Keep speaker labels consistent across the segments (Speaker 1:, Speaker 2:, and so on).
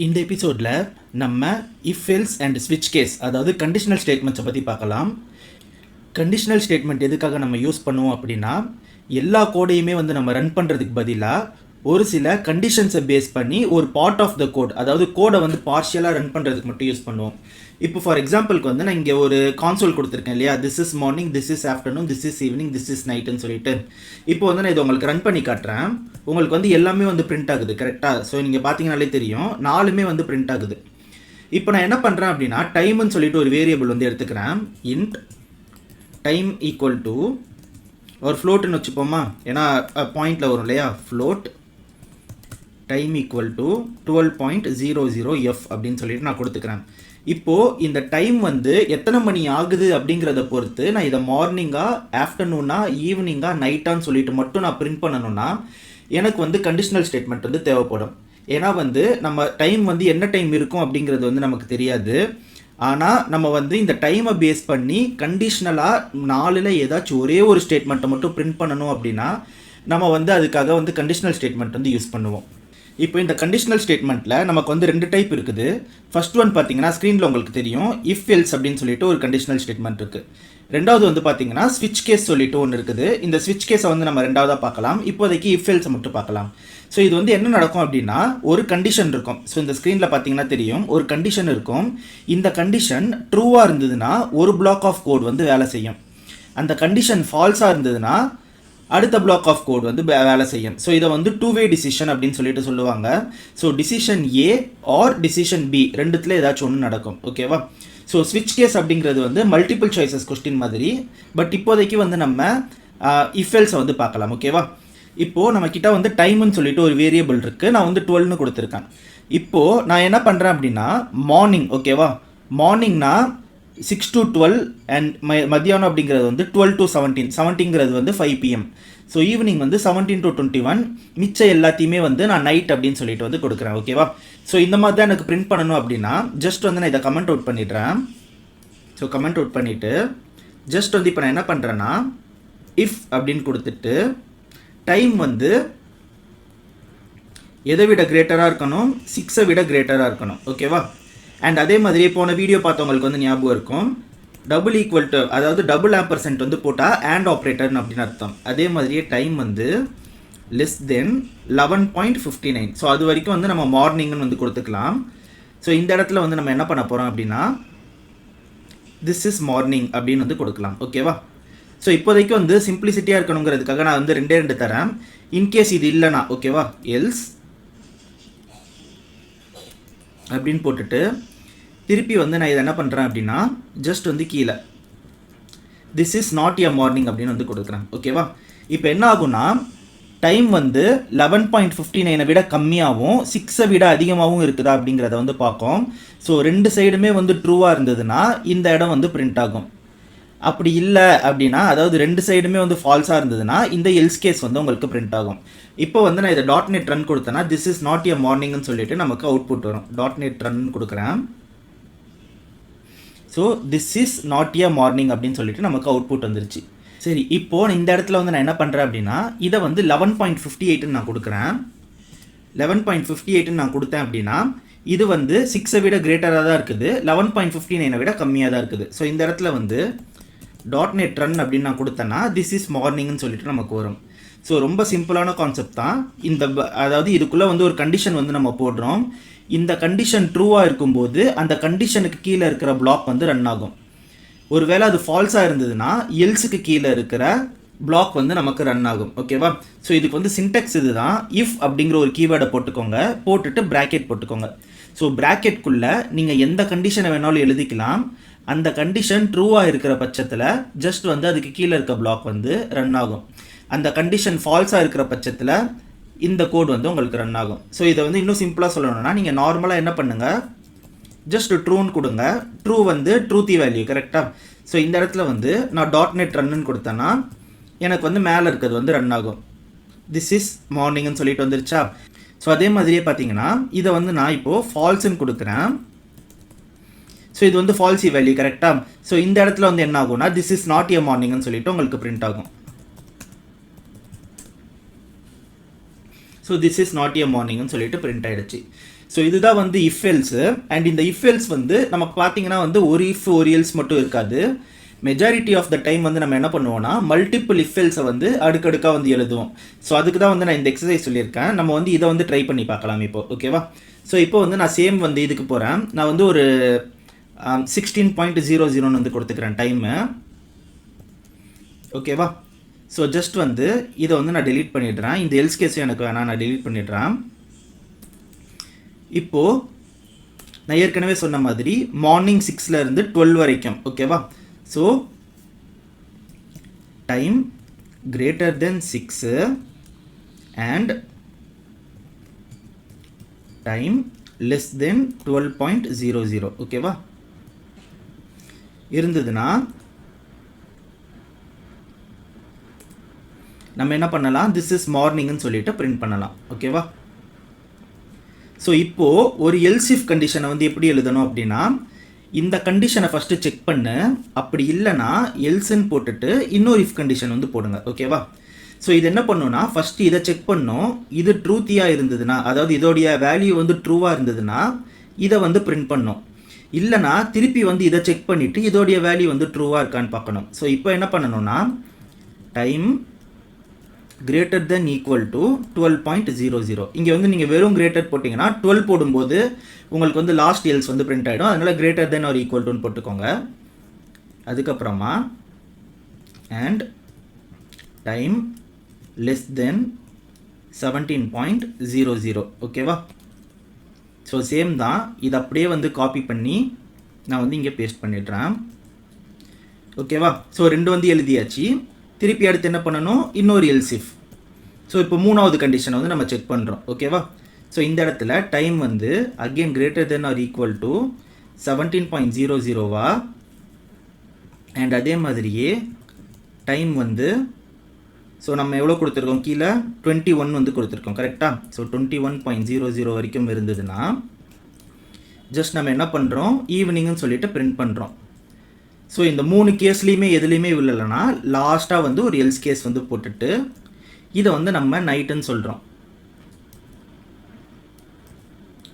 Speaker 1: இந்த எபிசோடில் நம்ம இஃப் எல்ஸ் அண்ட் ஸ்விட்ச் கேஸ் அதாவது கண்டிஷனல் ஸ்டேட்மெண்ட்ஸை பற்றி பார்க்கலாம். கண்டிஷனல் ஸ்டேட்மெண்ட் எதுக்காக நம்ம யூஸ் பண்ணுவோம் அப்படின்னா, எல்லா கோடையுமே நம்ம ரன் பண்ணுறதுக்கு பதிலாக ஒரு சில கண்டிஷன்ஸை பேஸ் பண்ணி ஒரு பார்ட் ஆஃப் த கோட், அதாவது கோடை பார்ஷியலாக ரன் பண்ணுறதுக்கு மட்டும் யூஸ் பண்ணுவோம். இப்போ ஃபார் எக்ஸாம்பிளுக்கு நான் இங்கே ஒரு கான்சோல் கொடுத்துருக்கேன் இல்லையா, this is morning, this is afternoon, this is evening, this is நைட்டுன்னு சொல்லிட்டு. இப்போ நான் இதை உங்களுக்கு ரன் பண்ணி காட்டுறேன். உங்களுக்கு எல்லாமே பிரிண்ட் ஆகுது கரெக்டாக. ஸோ நீங்கள் பார்த்தீங்கனாலே தெரியும், நாலுமே பிரிண்ட் ஆகுது. இப்போ நான் என்ன பண்ணுறேன் அப்படின்னா, டைம்னு சொல்லிட்டு ஒரு வேரியபிள் எடுத்துக்கிறேன். இன்ட் டைம் ஈக்குவல் டு ஒரு ஃப்ளோட்டுன்னு வச்சுப்போமா, ஏன்னா பாயிண்டில் வரும் இல்லையா, float time equal to 12.00f அப்படின்னு சொல்லிட்டு நான் கொடுத்துக்கிறேன். இப்போது இந்த டைம் எத்தனை மணி ஆகுது அப்படிங்கிறத பொறுத்து நான் இதை மார்னிங்கா, ஆஃப்டர்நூனா, ஈவினிங்கா, நைட்டான்னு சொல்லிட்டு மட்டும் நான் பிரிண்ட் பண்ணணும்னா எனக்கு கண்டிஷனல் ஸ்டேட்மெண்ட் தேவைப்படும். ஏன்னா நம்ம டைம் என்ன டைம் இருக்கும் அப்படிங்கிறது நமக்கு தெரியாது. ஆனால் நம்ம இந்த டைமை பேஸ் பண்ணி கண்டிஷ்னலாக 4ல் ஏதாச்சும் ஒரே ஒரு ஸ்டேட்மெண்ட்டை மட்டும் பிரிண்ட் பண்ணணும் அப்படின்னா நம்ம அதுக்காக கண்டிஷனல் ஸ்டேட்மெண்ட் யூஸ் பண்ணுவோம். இப்போ இந்த கண்டிஷனல் ஸ்டேட்மெண்ட்டில் நமக்கு 2 டைப் இருக்குது. ஃபர்ஸ்ட் ஒன் பார்த்தீங்கன்னா ஸ்க்ரீனில் உங்களுக்கு தெரியும், இஃப் எல்ஸ் அப்படின்னு சொல்லிட்டு ஒரு கண்டிஷனல் ஸ்டேட்மெண்ட் இருக்குது. ரெண்டாவது பார்த்தீங்கன்னா ஸ்விட்ச் கேஸ் சொல்லிட்டு ஒன்று இருக்குது. இந்த ஸ்விட்ச் கேஸை நம்ம ரெண்டாவதாக பார்க்கலாம். இப்போதைக்கு இஃப் எல்ஸை மட்டும் பார்க்கலாம். ஸோ இது என்ன நடக்கும் அப்படின்னா, ஒரு கண்டிஷன் இருக்கும். ஸோ இந்த ஸ்க்ரீனில் பார்த்தீங்கன்னா தெரியும், ஒரு கண்டிஷன் இருக்கும். இந்த கண்டிஷன் ட்ரூவாக இருந்ததுன்னா ஒரு பிளாக் ஆஃப் கோட் வேலை செய்யும். அந்த கண்டிஷன் ஃபால்ஸாக இருந்ததுன்னா அடுத்த பிளாக் ஆஃப் கோட் வேலை செய்யும். ஸோ இதை 2-வே டிசிஷன் அப்படின்னு சொல்லிட்டு சொல்லுவாங்க. So decision A or decision B ரெண்டுத்தில் ஏதாச்சும் ஒன்று நடக்கும். ஓகேவா? ஸோ ஸ்விட்ச் கேஸ் அப்படிங்கிறது மல்டிபிள் சாய்ஸஸ் கொஸ்டின் மாதிரி. பட் இப்போதைக்கு நம்ம இஃப் எல்ஸை பார்க்கலாம். ஓகேவா? இப்போது நம்மக்கிட்ட டைம்னு சொல்லிட்டு ஒரு வேரியபிள் இருக்குது. நான் 12ன்னு கொடுத்துருக்கேன். இப்போது நான் என்ன பண்ணுறேன் அப்படின்னா, மார்னிங், ஓகேவா, மார்னிங்னா 6 to 12 அண்ட் மத்தியானம் அப்படிங்கிறது 12 to 17, 17ங்கிறது 5 PM. So evening 17 to 21, மிச்சம் எல்லாத்தையுமே நான் நைட் அப்படின்னு சொல்லிட்டு கொடுக்குறேன். ஓகேவா? ஸோ இந்த மாதிரி தான் எனக்கு பிரிண்ட் பண்ணணும் அப்படின்னா ஜஸ்ட் நான் இதை கமெண்ட் அவுட் பண்ணிடுறேன். ஸோ கமெண்ட் அவுட் பண்ணிவிட்டு ஜஸ்ட் இப்போ நான் என்ன பண்ணுறேன்னா, இஃப் அப்படின்னு கொடுத்துட்டு டைம் எதை விட கிரேட்டராக இருக்கணும், 6ஐ விட கிரேட்டராக இருக்கணும். ஓகேவா? அண்ட் அதே மாதிரி போன வீடியோ பார்த்தவங்களுக்கு ஞாபகம் இருக்கும், டபுள் ஈக்குவல் டு, அதாவது டபுள் ஆம்பர்சென்ட் போட்டால் அண்ட் ஆப்ரேட்டர்னு அப்படின்னு அர்த்தம். அதே மாதிரியே டைம் லெஸ் தென் 11.59. ஸோ அது வரைக்கும் நம்ம மார்னிங்னு கொடுத்துக்கலாம். ஸோ இந்த இடத்துல நம்ம என்ன பண்ண போகிறோம் அப்படின்னா, திஸ் இஸ் மார்னிங் அப்படின்னு கொடுக்கலாம். ஓகேவா? ஸோ இப்போதைக்கு சிம்பிளிசிட்டியாக இருக்கணுங்கிறதுக்காக நான் 2 தரேன். இன்கேஸ் இது இல்லைனா, ஓகேவா, எல்ஸ் அப்படின்னு போட்டுட்டு திருப்பி நான் இதை என்ன பண்ணுறேன் அப்படின்னா, ஜஸ்ட் கீழே this is not a morning அப்படின்னு கொடுக்குறேன். ஓகேவா? இப்போ என்ன ஆகும்னா, டைம் 11.59 விட கம்மியாகவும் 6ஐ விட அதிகமாகவும் இருக்குதா அப்படிங்கிறத பார்க்கும். ஸோ 2 சைடுமே ட்ரூவாக இருந்ததுன்னா இந்த இடம் பிரிண்ட் ஆகும். அப்படி இல்லை அப்படின்னா, அதாவது 2 சைடுமே ஃபால்ஸாக இருந்ததுன்னா இந்த எல்ஸ் கேஸ் உங்களுக்கு பிரிண்ட் ஆகும். இப்போ நான் இதை .NET ரன் கொடுத்தேன்னா திஸ் இஸ் நாட் எ மார்னிங்னு சொல்லிட்டு நமக்கு அவுட்புட் வரும். .NET ரன் கொடுக்குறேன். So this is not a morning அப்படின்னு சொல்லிட்டு நமக்கு அவுட்புட் வந்துருச்சு. சரி, இப்போது இந்த இடத்துல நான் என்ன பண்ணுறேன் அப்படின்னா, இதை 11.58ன்னு நான் கொடுக்குறேன். 11.58ன்னு நான் கொடுத்தேன் அப்படின்னா இது 6ஐ விட கிரேட்டராக தான் இருக்குது, 11.59 விட கம்மியாக தான் இருக்குது. ஸோ இந்த இடத்துல .NET ரன் அப்படின்னு நான் கொடுத்தேன்னா திஸ் இஸ் மார்னிங்னு சொல்லிட்டு நமக்கு வரும். ஸோ ரொம்ப சிம்பிளான கான்செப்ட் தான் இந்த. அதாவது இதுக்குள்ளே ஒரு கண்டிஷன் நம்ம போடுறோம். இந்த கண்டிஷன் ட்ரூவாக இருக்கும்போது அந்த கண்டிஷனுக்கு கீழே இருக்கிற பிளாக் ரன் ஆகும். ஒருவேளை அது ஃபால்ஸாக இருந்ததுன்னா எல்ஸுக்கு கீழே இருக்கிற பிளாக் நமக்கு ரன் ஆகும். ஓகேவா? ஸோ இதுக்கு சின்டெக்ஸ் இதுதான். இஃப் அப்படிங்கிற ஒரு கீவேர்டை போட்டுக்கோங்க, போட்டுட்டு ப்ராக்கெட் போட்டுக்கோங்க. ஸோ ப்ராக்கெட்குள்ளே நீங்கள் எந்த கண்டிஷனை வேணாலும் எழுதிக்கலாம். அந்த கண்டிஷன் ட்ரூவாக இருக்கிற பட்சத்தில் ஜஸ்ட் அதுக்கு கீழே இருக்க பிளாக் ரன் ஆகும். அந்த கண்டிஷன் ஃபால்ஸாக இருக்கிற பட்சத்தில் இந்த கோட் உங்களுக்கு ரன் ஆகும். ஸோ இதை இன்னும் சிம்பிளாக சொல்லணும்னா, நீங்கள் நார்மலாக என்ன பண்ணுங்கள், ஜஸ்ட் ட்ரூன்னு கொடுங்க. ட்ரூ ட்ரூத்தி வேல்யூ கரெக்டாக. ஸோ இந்த இடத்துல நான் .NET ரன்னு கொடுத்தேன்னா எனக்கு மேலே இருக்கிறது ரன் ஆகும். திஸ் இஸ் மார்னிங்னு சொல்லிட்டு வந்துருச்சா. ஸோ அதே மாதிரியே பார்த்தீங்கன்னா இதை நான் இப்போது ஃபால்ஸுன்னு கொடுக்குறேன். ஸோ இது ஃபால்ஸி வேல்யூ கரெக்டாக. ஸோ இந்த இடத்துல என்ன ஆகும்னா, திஸ் இஸ் நாட் எ மார்னிங்னு சொல்லிட்டு உங்களுக்கு பிரிண்ட் ஆகும். So this is not a மார்னிங்னு சொல்லிட்டு பிரிண்ட் ஆகிடுச்சு. ஸோ இதுதான் வந்து இஃப் எல்ஸு. அண்ட் இந்த இஃப் எல்ஸ் வந்து நமக்கு பார்த்தீங்கன்னா வந்து ஒரு இஃப் ஒரு எல்ஸ் மட்டும் இருக்காது. மெஜாரிட்டி ஆஃப் த டைம் வந்து நம்ம என்ன பண்ணுவோம்னா மல்டிபிள் இஃப் எல்ஸை வந்து அடுக்கடுக்காக வந்து எழுதுவோம். ஸோ அதுக்கு தான் வந்து நான் இந்த எக்ஸசைஸ் சொல்லியிருக்கேன். நம்ம வந்து இதை வந்து ட்ரை பண்ணி பார்க்கலாம் இப்போ. ஓகேவா? ஸோ இப்போ வந்து நான் சேம் வந்து இதுக்கு போகிறேன். நான் வந்து ஒரு 16.00 வந்து கொடுத்துக்கிறேன் டைமு. ஓகேவா? ஸோ ஜஸ்ட் வந்து இதை வந்து நான் டெலீட் பண்ணிடுறேன். இந்த எல்ஸ் கேஸும் எனக்கு வேணாம், நான் டெலீட் பண்ணிடுறேன். இப்போது நான் ஏற்கனவே சொன்ன மாதிரி மார்னிங் 6லேருந்து 12 வரைக்கும். ஓகேவா? So time greater than 6 and time less than 12.00. ஓகேவா? இருந்ததுன்னா நம்ம என்ன பண்ணலாம், திஸ் இஸ் மார்னிங்னு சொல்லிட்டு பிரிண்ட் பண்ணலாம். ஓகேவா? ஸோ இப்போது ஒரு எல்ஸ் இஃப் கண்டிஷனை வந்து எப்படி எழுதணும் அப்படின்னா, இந்த கண்டிஷனை ஃபஸ்ட்டு செக் பண்ணு, அப்படி இல்லைனா எல்ஸ்ன்னு போட்டுட்டு இன்னொரு இஃப் கண்டிஷன் வந்து போடுங்க. ஓகேவா? ஸோ இது என்ன பண்ணுன்னா, ஃபஸ்ட்டு இதை செக் பண்ணோம். இது ட்ரூத்தியாக இருந்ததுன்னா, அதாவது இதோடைய வேல்யூ வந்து ட்ரூவாக இருந்ததுன்னா இதை வந்து பிரிண்ட் பண்ணோம். இல்லைனா திருப்பி வந்து இதை செக் பண்ணிவிட்டு இதோடைய வேல்யூ வந்து ட்ரூவாக இருக்கான்னு பார்க்கணும். ஸோ இப்போ என்ன பண்ணணும்னா time greater then equal to 12.00. இங்கே வந்து நீங்கள் வெறும் கிரேட்டர் போட்டிங்கன்னா 12 போடும்போது உங்களுக்கு வந்து லாஸ்ட் எல்ஸ் வந்து பிரிண்ட் ஆகிடும். அதனால் கிரேட்டர் தென் ஒரு ஈக்குவல் டுன்னு போட்டுக்கோங்க. அதுக்கப்புறமா அண்ட் டைம் லெஸ் தென் 17.00. ஓகேவா? ஸோ சேம் தான், இது அப்படியே வந்து காப்பி பண்ணி நான் வந்து இங்கே பேஸ்ட் பண்ணிடுறேன். ஓகேவா? ஸோ ரெண்டு வந்து எழுதியாச்சு. திருப்பி அடுத்து என்ன பண்ணணும், இன்னொரு எல்ஸ் இஃப். ஸோ இப்போ மூணாவது கண்டிஷனை வந்து நம்ம செக் பண்ணுறோம். ஓகேவா? ஸோ இந்த இடத்துல டைம் வந்து again greater than or equal to 17.00 and அதே மாதிரியே டைம் வந்து ஸோ நம்ம எவ்வளோ கொடுத்துருக்கோம், கீழே 21 வந்து கொடுத்துருக்கோம். கரெக்டாக? ஸோ 21.00 வரைக்கும் இருந்ததுன்னா ஜஸ்ட் நம்ம என்ன பண்ணுறோம், ஈவினிங்னு சொல்லிட்டு பிரிண்ட் பண்ணுறோம். ஸோ இந்த மூணு கேஸ்லேயுமே எதுலேயுமே இல்லைன்னா லாஸ்ட்டாக வந்து ஒரு எல்ஸ் கேஸ் வந்து போட்டுட்டு இதை வந்து நம்ம நைட்டுன்னு சொல்கிறோம்.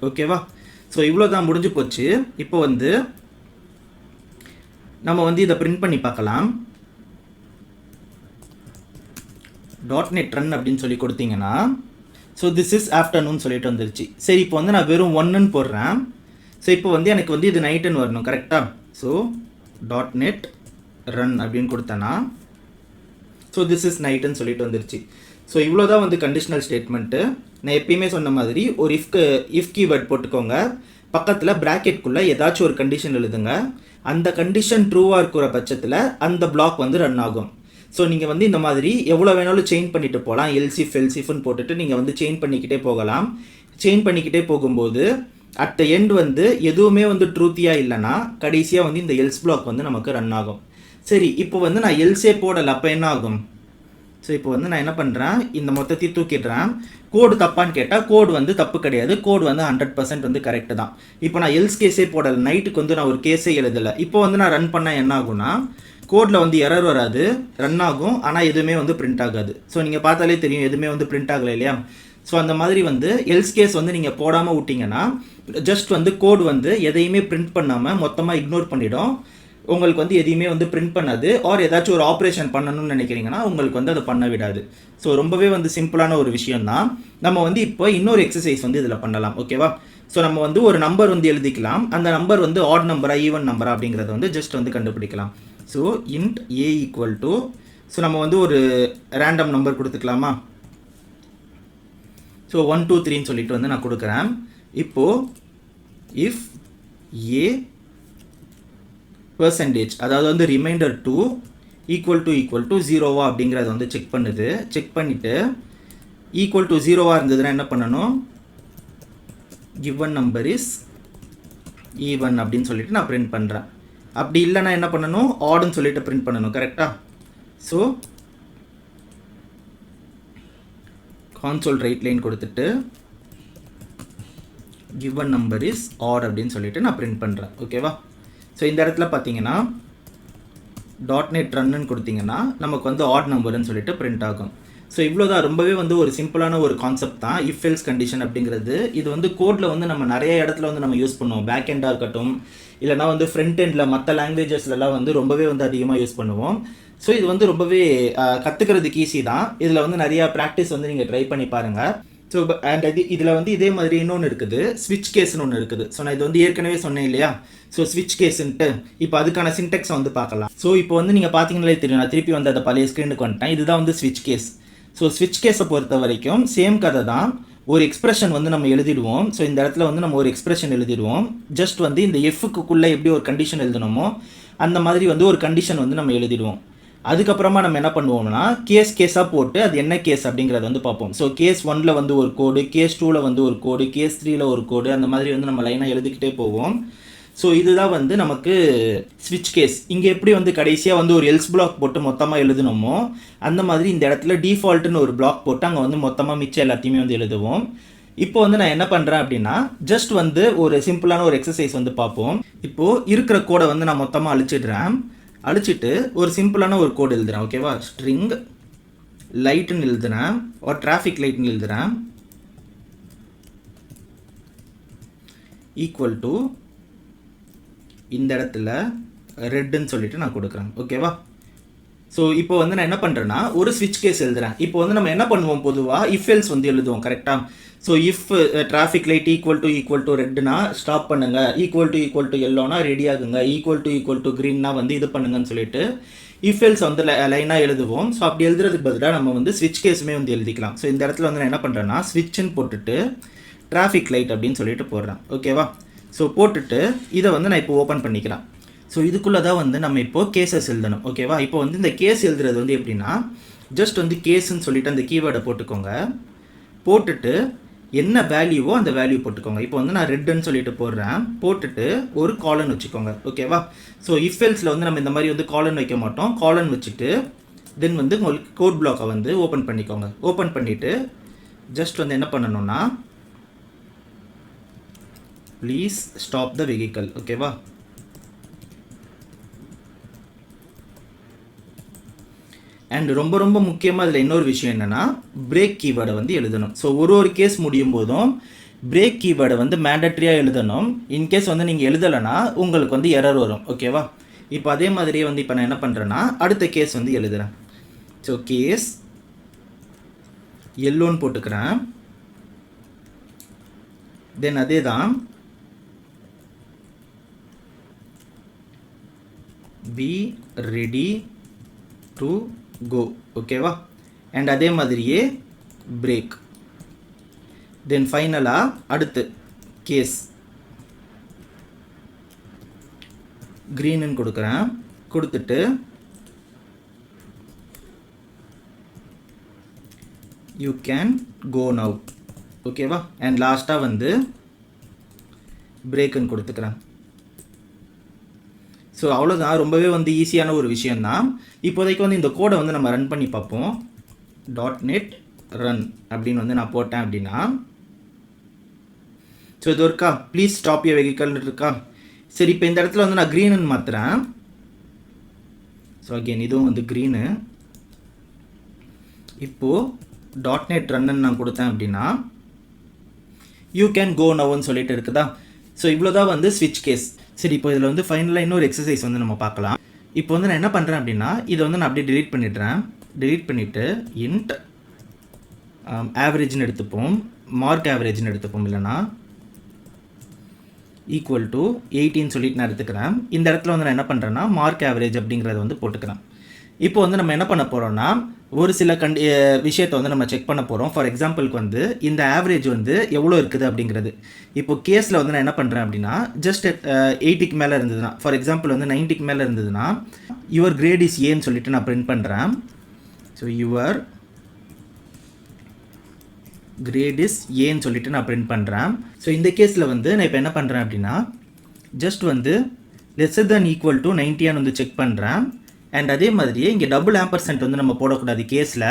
Speaker 1: ஓகேவா? ஸோ இவ்வளோ தான், முடிஞ்சு போச்சு. இப்போ வந்து நம்ம வந்து இதை பிரிண்ட் பண்ணி பார்க்கலாம். .NET ரன் அப்படின்னு சொல்லி கொடுத்தீங்கன்னா ஸோ திஸ் இஸ் ஆஃப்டர்நூன் சொல்லிட்டு வந்துருச்சு. சரி, இப்போ வந்து நான் வெறும் 1ன்னு போடுறேன். ஸோ இப்போ வந்து எனக்கு வந்து இது நைட்டுன்னு வரணும். கரெக்டாக? ஸோ .NET ரன் அப்படின்னு கொடுத்தேன்னா ஸோ திஸ் இஸ் நைட்டுன்னு சொல்லிட்டு வந்துருச்சு. ஸோ இவ்வளோ தான் வந்து கண்டிஷனல் ஸ்டேட்மெண்ட்டு. நான் எப்பயுமே சொன்ன மாதிரி ஒரு இஃப் கீவேர்ட் போட்டுக்கோங்க, பக்கத்தில் ப்ராக்கெட்குள்ளே ஏதாச்சும் ஒரு கண்டிஷன் எழுதுங்க. அந்த கண்டிஷன் ட்ரூவாக இருக்கிற பட்சத்தில் அந்த பிளாக் வந்து ரன் ஆகும். ஸோ நீங்கள் வந்து இந்த மாதிரி எவ்வளோ வேணாலும் செயின் பண்ணிட்டு போகலாம். எல்சிஃப் எல்சிஃப்னு போட்டுட்டு நீங்கள் வந்து செயின் பண்ணிக்கிட்டே போகலாம். செயின் பண்ணிக்கிட்டே போகும்போது அட் த எண்ட் வந்து எதுவுமே வந்து ட்ரூத்தியாக இல்லைன்னா கடைசியாக வந்து இந்த எல்ஸ் பிளாக் வந்து நமக்கு ரன் ஆகும். சரி, இப்போ வந்து நான் எல்ஸே போடலை, அப்போ என்ன ஆகும்? ஸோ இப்போ வந்து நான் என்ன பண்ணுறேன், இந்த மொத்தத்தையும் தூக்கிடுறேன். கோடு தப்பான்னு கேட்டால் கோடு வந்து தப்பு கிடையாது, கோடு வந்து 100% வந்து கரெக்டு தான். இப்போ நான் எல்ஸ் கேஸே போடலை, நைட்டுக்கு வந்து நான் ஒரு கேஸே எழுதலை. இப்போ வந்து நான் ரன் பண்ணால் என்ன ஆகும்னா கோடில் வந்து எரர் வராது, ரன் ஆகும், ஆனால் எதுவுமே வந்து பிரிண்ட் ஆகாது. ஸோ நீங்கள் பார்த்தாலே தெரியும் எதுவுமே வந்து பிரிண்ட் ஆகலை இல்லையா? ஸோ அந்த மாதிரி வந்து எல்ஸ் கேஸ் வந்து நீங்கள் போடாமல் விட்டிங்கன்னா ஜஸ்ட் வந்து கோடு வந்து எதையுமே பிரிண்ட் பண்ணாமல் மொத்தமாக இக்னோர் பண்ணிவிடும். உங்களுக்கு வந்து எதையுமே வந்து பிரிண்ட் பண்ணாது. ஆர் ஏதாச்சும் ஒரு ஆப்ரேஷன் பண்ணணும்னு நினைக்கிறீங்கன்னா உங்களுக்கு வந்து அதை பண்ண விடாது. ஸோ ரொம்பவே வந்து சிம்பிளான ஒரு விஷயம் தான். நம்ம வந்து இப்போ இன்னொரு எக்ஸசைஸ் வந்து இதில் பண்ணலாம். ஓகேவா? ஸோ நம்ம வந்து ஒரு நம்பர் வந்து எழுதிக்கலாம். அந்த நம்பர் வந்து ஆட் நம்பரா ஈவன் நம்பரா அப்படிங்கிறத வந்து ஜஸ்ட் வந்து கண்டுபிடிக்கலாம். So int a equal to, so நம்ம வந்து ஒரு ரேண்டம் நம்பர் கொடுத்துக்கலாமா? ஸோ 1 2 3ன்னு சொல்லிட்டு வந்து நான் கொடுக்குறேன். இப்போது இஃப் a percentage, அதாவது வந்து ரிமைண்டர் 2 ஈக்குவல் டு 0வா அப்படிங்கிறத வந்து செக் பண்ணுது. செக் பண்ணிவிட்டு ஈக்குவல் டு 0வா இருந்ததுன்னா என்ன பண்ணணும், given number is even அப்படின்னு சொல்லிட்டு நான் பிரிண்ட் பண்ணுறேன். அப்படி இல்லைன்னா என்ன பண்ணணும், ஆடுன்னு சொல்லிட்டு பிரிண்ட் பண்ணணும். கரெக்டாக? ஸோ கான்சோல் ரைட் லைன் கொடுத்துட்டு given number is odd அப்படின்னு சொல்லிட்டு நான் பிரிண்ட் பண்ணுறேன். ஓகேவா? ஸோ இந்த இடத்துல பார்த்தீங்கன்னா .NET ரன்னு கொடுத்தீங்கன்னா நமக்கு வந்து ஆட் நம்பர்னு சொல்லிட்டு பிரிண்ட் ஆகும். ஸோ இவ்வளோ தான், ரொம்பவே வந்து ஒரு சிம்பிளான ஒரு கான்செப்ட் தான் இஃப் எல்ஸ் கண்டிஷன் அப்படிங்கிறது. இது வந்து கோடில் வந்து நம்ம நிறைய இடத்துல வந்து நம்ம யூஸ் பண்ணுவோம். பேக் எண்டாக இருக்கட்டும், இல்லைனா வந்து ஃப்ரண்ட் எண்டில் மற்ற லாங்குவேஜஸ்லாம் வந்து ரொம்பவே வந்து அதிகமாக யூஸ் பண்ணுவோம். ஸோ இது வந்து ரொம்பவே கற்றுக்கிறதுக்கு ஈஸி தான். இதில் வந்து நிறையா ப்ராக்டிஸ் வந்து நீங்கள் ட்ரை பண்ணி பாருங்கள். ஸோ அண்ட் இதில் வந்து இதே மாதிரி இன்னொன்று இருக்குது, ஸ்விட்ச் கேஸ்னு ஒன்று இருக்குது. ஸோ நான் இது வந்து ஏற்கனவே சொன்னேன் இல்லையா, ஸோ ஸ்விட்ச் கேஸ்ன்ட்டு இப்போ அதுக்கான சின்டெக்ஸை வந்து பார்க்கலாம். ஸோ இப்போ வந்து நீங்கள் பார்த்தீங்களே தெரியும், நான் திருப்பி வந்து அதை பழைய ஸ்க்ரீனுக்கு வந்துட்டேன். இதுதான் வந்து ஸ்விட்ச் கேஸ். ஸோ ஸ்விட்ச் கேஸை பொறுத்த வரைக்கும் சேம் கதை தான். ஒரு எக்ஸ்பிரஷன் வந்து நம்ம எழுதிடுவோம். ஸோ இந்த இடத்துல வந்து நம்ம ஒரு எக்ஸ்பிரஷன் எழுதிடுவோம். ஜஸ்ட் வந்து இந்த எஃப்க்குள்ளே எப்படி ஒரு கண்டிஷன் எழுதணுமோ அந்த மாதிரி வந்து ஒரு கண்டிஷன் வந்து நம்ம எழுதிடுவோம். அதுக்கப்புறமா நம்ம என்ன பண்ணுவோம்னா கேஸாக போட்டு அது என்ன கேஸ் அப்படிங்கிறத வந்து பார்ப்போம். ஸோ கேஸ் 1ல் வந்து ஒரு கோடு, கேஸ் 2ல் வந்து ஒரு கோடு, கேஸ் 3ல் ஒரு கோடு, அந்த மாதிரி வந்து நம்ம லைனாக எழுதிக்கிட்டே போவோம். ஸோ இதுதான் வந்து நமக்கு ஸ்விட்ச் கேஸ். இங்கே எப்படி வந்து கடைசியாக வந்து ஒரு எல்ஸ் பிளாக் போட்டு மொத்தமாக எழுதணுமோ அந்த மாதிரி இந்த இடத்துல டிஃபால்ட்டுன்னு ஒரு பிளாக் போட்டு அங்கே வந்து மொத்தமாக மிச்சம் எல்லாத்தையுமே வந்து எழுதுவோம். இப்போ வந்து நான் என்ன பண்ணுறேன் அப்படின்னா ஜஸ்ட் வந்து ஒரு சிம்பிளான ஒரு எக்ஸசைஸ் வந்து பார்ப்போம். இப்போது இருக்கிற கோடை வந்து நான் மொத்தமாக அழிச்சிட்டு ஒரு சிம்பிளான ஒரு கோடு எழுதுறேன். ஓகேவா, ஸ்ட்ரிங் லைட்டுன்னு எழுதுறேன், ஒரு டிராஃபிக் லைட்னு எழுதுறேன், ஈக்குவல் டு இந்த இடத்துல ரெட்டுன்னு சொல்லிட்டு நான் கொடுக்குறேன். ஓகேவா, ஸோ இப்போ வந்து நான் என்ன பண்ணுறேன்னா ஒரு ஸ்விட்ச் கேஸ் எழுதுறேன். இப்போ வந்து நம்ம என்ன பண்ணுவோம், பொதுவாக இஃப் எல்ஸ் வந்து எழுதுவோம். கரெக்டாக, so if traffic light equal to ரெட்னா ஸ்டாப் பண்ணுங்கள், ஈக்குவல் டு எல்லோனா ரெடி ஆகுங்க, ஈக்குவல் டு க்ரீன்னா வந்து இது பண்ணுங்கன்னு சொல்லிட்டு இஃப் எல்ஸ் வந்து லைனாக எழுதுவோம். ஸோ அப்படி எழுதுறதுக்கு பதிலாக நம்ம வந்து ஸ்விட்ச் கேஸுமே வந்து எழுதிக்கலாம். ஸோ இந்த இடத்துல வந்து நான் என்ன பண்ணுறேன்னா ஸ்விட்ச்னு போட்டுட்டு டிராஃபிக் லைட் அப்படின்னு சொல்லிட்டு போடுறேன். ஓகேவா, ஸோ போட்டுட்டு இதை வந்து நான் இப்போ ஓப்பன் பண்ணிக்கிறேன். ஸோ இதுக்குள்ளே தான் வந்து நம்ம இப்போது கேஸஸ் எழுதணும். ஓகேவா, இப்போ வந்து இந்த கேஸ் எழுதுறது வந்து எப்படின்னா ஜஸ்ட் வந்து கேஸுன்னு சொல்லிட்டு அந்த கீவேர்டை போட்டுக்கோங்க. போட்டுட்டு என்ன வேல்யூவோ அந்த வேல்யூ போட்டுக்கோங்க. இப்போ வந்து நான் ரெட்டுன்னு சொல்லிட்டு போடுறேன். போட்டுட்டு ஒரு காலன் வச்சுக்கோங்க. ஓகேவா, ஸோ இஃப் எல்ஸில் வந்து நம்ம இந்த மாதிரி வந்து காலன் வைக்க மாட்டோம். காலன் வச்சுட்டு தென் வந்து உங்களுக்கு கோட் பிளாக்கை வந்து ஓப்பன் பண்ணிக்கோங்க. ஓப்பன் பண்ணிவிட்டு ஜஸ்ட் வந்து என்ன பண்ணணும்னா ப்ளீஸ் ஸ்டாப் த வெஹிக்கல். ஓகேவா, அண்ட் ரொம்ப ரொம்ப முக்கியமாக இதில் இன்னொரு விஷயம் என்னென்னா பிரேக் கீவேர்டை வந்து எழுதணும். ஸோ ஒரு கேஸ் முடியும் போதும் பிரேக் கீவேர்டை வந்து மேண்டட்ரியாக எழுதணும். இன்கேஸ் வந்து நீங்கள் எழுதலைன்னா உங்களுக்கு வந்து எரர் வரும். ஓகேவா, இப்போ அதே மாதிரியே வந்து இப்போ நான் என்ன பண்ணுறேன்னா அடுத்த கேஸ் வந்து எழுதுகிறேன். ஸோ கேஸ் எல்லோன்னு போட்டுக்கிறேன். தென் அதே தான் பி ரெடி டு கோ. ஓகேவா, அண்ட் அதே மாதிரியே பிரேக். தென் ஃபைனலாக அடுத்து கேஸ் க்ரீனுன்னு கொடுக்குறேன். கொடுத்துட்டு யூ கேன் கோ நவ். ஓகேவா, அண்ட் லாஸ்ட்டாக வந்து பிரேக்குன்னு கொடுத்துக்கிறேன். ஸோ அவ்வளோதான், ரொம்பவே வந்து ஈஸியான ஒரு விஷயந்தான். இப்போதைக்கு வந்து இந்த கோடை வந்து நம்ம ரன் பண்ணி பார்ப்போம். .NET ரன் அப்படின்னு வந்து நான் போட்டேன் அப்படின்னா ஸோ இது இருக்கா, ப்ளீஸ் ஸ்டாப் யூர் வெஹிக்கல்னு இருக்கா. சரி, இப்போ இந்த இடத்துல வந்து நான் க்ரீனுன்னு மாற்றுறேன். ஸோ அகெயின் இதுவும் வந்து க்ரீனு. இப்போது .NET ரன்னு நான் கொடுத்தேன் அப்படின்னா யூ கேன் கோ நவ்னு சொல்லிட்டு இருக்குதா. ஸோ இவ்வளோ தான் வந்து ஸ்விட்ச் கேஸ். சரி, இப்போ இதில் வந்து ஃபைனலாக இன்னொரு எக்ஸசைஸ் வந்து நம்ம பார்க்கலாம். இப்போ வந்து நான் என்ன பண்ணுறேன் அப்படின்னா இதை வந்து நான் அப்படியே டிலீட் பண்ணிடுறேன். டிலீட் பண்ணிவிட்டு இன்ட் ஆவரேஜ்னு எடுத்துப்போம், மார்க் ஆவரேஜ்னு எடுத்துப்போம், இல்லைனா ஈக்குவல் டு 18 சொல்லிட்டு நான் எடுத்துக்கிறேன். இந்த இடத்துல வந்து நான் என்ன பண்ணுறேன்னா மார்க் ஆவரேஜ் அப்படிங்கிறத வந்து போட்டுக்கிறேன். இப்போ வந்து நம்ம என்ன பண்ண போகிறோம்னா ஒரு சில விஷயத்தை வந்து நம்ம செக் பண்ண போகிறோம். ஃபார் எக்ஸாம்பிளுக்கு வந்து இந்த ஆவரேஜ் வந்து எவ்வளோ இருக்குது அப்படிங்கிறது. இப்போ கேஸில் வந்து நான் என்ன பண்ணுறேன் அப்படின்னா ஜஸ்ட் 80க்கு மேலே இருந்ததுன்னா, ஃபார் எக்ஸாம்பிள் வந்து 90க்கு மேலே இருந்ததுன்னா யுவர் கிரேட் இஸ் ஏன்னு சொல்லிட்டு நான் பிரிண்ட் பண்ணுறேன். ஸோ யுவர் கிரேட் இஸ் ஏன்னு சொல்லிட்டு நான் பிரிண்ட் பண்ணுறேன். ஸோ இந்த கேஸில் வந்து நான் இப்போ என்ன பண்ணுறேன் அப்படின்னா ஜஸ்ட் வந்து லெஸ்ஸர் தென் ஈக்குவல் டு 90 வந்து செக் பண்ணுறேன். அண்ட் அதே மாதிரியே இங்கே டபுள் ஆம்பர்சென்ட் வந்து நம்ம போடக்கூடாது கேஸில்.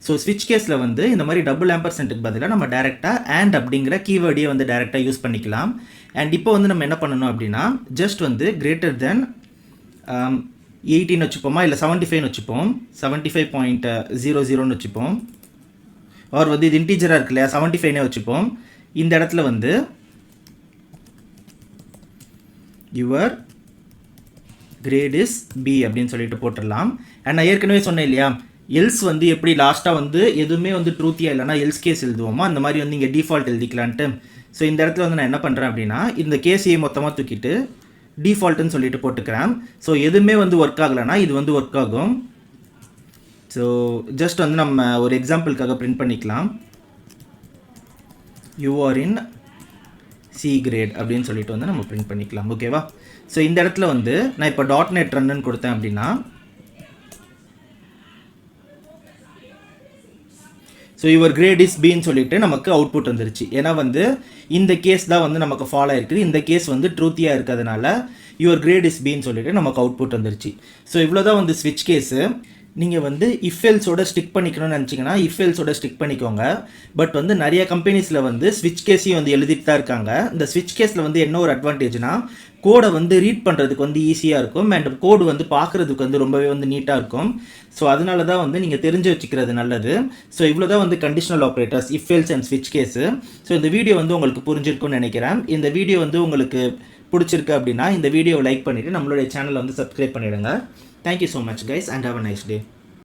Speaker 1: ஸோ ஸ்விட்ச் கேஸில் வந்து இந்த மாதிரி டபுள் ஆம்பர்சென்ட்டுக்கு பதிலாக நம்ம டேரெக்டாக அண்ட் அப்படிங்கிற கீவேர்டையே வந்து டேரெக்டாக யூஸ் பண்ணிக்கலாம். அண்ட் இப்போ வந்து நம்ம என்ன பண்ணணும் அப்படின்னா ஜஸ்ட் வந்து கிரேட்டர் தென் 18 வச்சுப்போமா, இல்லை 75ன்னு வச்சுப்போம், 75.00ன்னு வச்சுப்போம். ஆர் வந்து இது இன்டீஜராக இருக்கு இல்லையா, 75னே வச்சுப்போம். இந்த இடத்துல வந்து யுவர் கிரேட் இஸ் பி அப்படின்னு சொல்லிட்டு போட்டுடலாம். அண்ட் நான் ஏற்கனவே சொன்னேன் இல்லையா, எல்ஸ் வந்து எப்படி லாஸ்ட்டாக வந்து எதுவுமே வந்து ட்ரூத்தியாக இல்லைனா எல்ஸ் கேஸ் எழுதுவோமா, அந்த மாதிரி வந்து இங்கே டிஃபால்ட் எழுதிக்கலான்ட்டு. ஸோ இந்த இடத்துல வந்து நான் என்ன பண்ணுறேன் அப்படின்னா, இந்த கேஸையே மொத்தமாக தூக்கிட்டு டிஃபால்ட்டுன்னு சொல்லிட்டு போட்டுக்கிறேன். ஸோ எதுவுமே வந்து ஒர்க் ஆகலைன்னா இது வந்து ஒர்க் ஆகும். ஸோ ஜஸ்ட் வந்து நம்ம ஒரு எக்ஸாம்பிளுக்காக பிரிண்ட் பண்ணிக்கலாம். You are in C great அப்படின்னு சொல்லிட்டு வந்து நம்ம பிரிண்ட் பண்ணிக்கலாம். ஓகேவா? ஸோ இந்த இடத்துல வந்து நான் இப்போ .NET ரன்னு கொடுத்தேன் அப்படின்னா, ஸோ யுவர் கிரேட் இஸ் பின்னு சொல்லிட்டு நமக்கு அவுட்புட் வந்துருச்சு. ஏன்னா வந்து இந்த கேஸ் தான் வந்து நமக்கு ஃபாலோ ஆயிருக்குது. இந்த கேஸ் வந்து ட்ரூத்தியாக இருக்கிறதுனால யுவர் கிரேட் இஸ் பின்னு சொல்லிட்டு நமக்கு அவுட்புட் வந்துருச்சு. ஸோ இவ்வளோ தான் வந்து ஸ்விட்ச் கேஸு. நீங்கள் வந்து இஃப்எல்ஸோட ஸ்டிக் பண்ணிக்கணும்னு நினச்சிங்கன்னா இஃப்எல்ஸோட ஸ்டிக் பண்ணிக்கோங்க. பட் வந்து நிறைய கம்பெனிஸில் வந்து ஸ்விட்ச் கேஸையும் வந்து எழுதிட்டு தான் இருக்காங்க. இந்த ஸ்விட்ச் கேஸில் வந்து என்ன ஒரு அட்வான்டேஜ்னா, கோடை வந்து ரீட் பண்ணுறதுக்கு வந்து ஈஸியாக இருக்கும். அண்ட் கோடு வந்து பார்க்குறதுக்கு வந்து ரொம்பவே வந்து நீட்டாக இருக்கும். ஸோ அதனால தான் வந்து நீங்கள் தெரிஞ்சு வச்சுக்கிறது நல்லது. ஸோ இவ்வளோ தான் வந்து கண்டிஷனல் ஆப்ரேட்டர்ஸ், இஃப்எல்ஸ் அண்ட் ஸ்விட்ச் கேஸு. ஸோ இந்த வீடியோ வந்து உங்களுக்கு புரிஞ்சிருக்கும்னு நினைக்கிறேன். இந்த வீடியோ வந்து உங்களுக்கு பிடிச்சிருக்கு அப்படின்னா இந்த வீடியோவை லைக் பண்ணிவிட்டு நம்மளுடைய சேனலை வந்து சப்ஸ்கிரைப் பண்ணிவிடுங்க. Thank you so much guys and have a nice day.